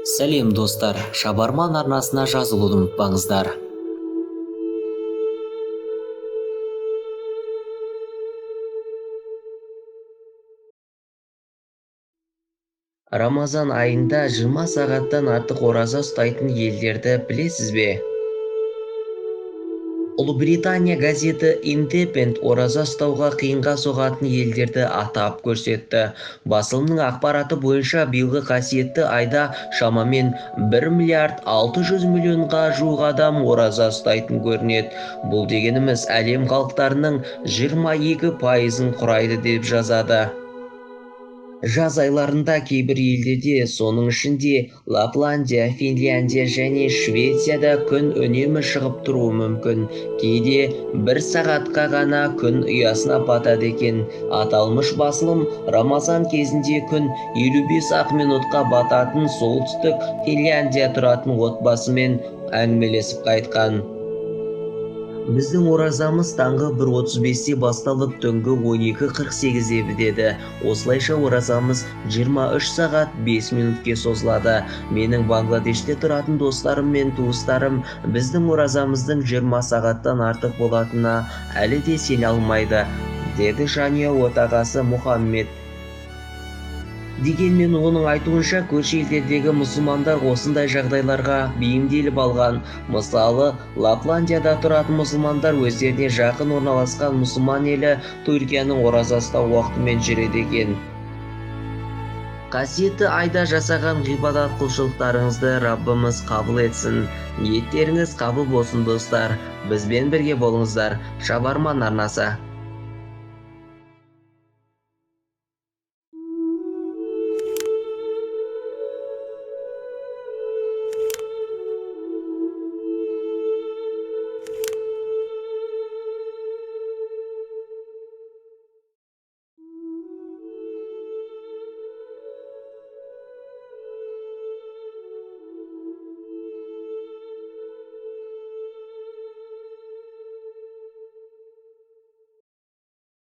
Сәлем достар, Шабарман арнасына жазылуды ұмытпаңыздар. Рамазан айында 20 сағаттан артық ораза ұстайтын елдерді білесіз бе? Ұлыбритания газеті Independent ораза ұстауға қиынға соғатын елдерді атап көрсетті. Басылымның ақпараты бойынша биылғы қасиетті айда шамамен 1 миллиард 600 миллионға жуық адам ораза ұстайтын көрінеді. Бұл дегеніміз әлем халықтарының 22%-ын құрайды деп жазады. Жаз айларында кейбір елдерде, соның ішінде Лапландия, Финляндия және Швецияда күн үнемі шығып тұруы мүмкін. Кейде 1 сағатқа ғана күн ұясына батады екен. Аталмыш басылым Рамазан кезінде күн 55 минутқа бататын солтүстік Финляндия тұратын отбасымен әңгімелесіп қайтқан. Біздің оразамыз таңғы 1:35-те басталып, түнгі 12:48-де бітеді. Осылайша оразамыз 23 сағат 5 минутке созылады. Менің Бангладеште тұратын достарым мен туыстарым біздің оразамыздың 20 сағаттан артық болатынына әлі де сене алмайды, деді жанұя отағасы Мұхаммед. Дегенмен оның айтуынша көрші елдердегі мұсылмандар осындай жағдайларға бейімделіп алған. Мысалы, Лапландияда тұратын мұсылмандар өздеріне жақын орналасқан мұсылман елі Түркияның ораза ұстау уақытымен жүреді екен. Қасиетті айда жасаған ғибадат құлшылықтарыңызды Раббымыз қабыл етсін. Ниеттеріңіз қабыл болсын достар. Бізбен бірге болыңыздар. Шабарман арнасы.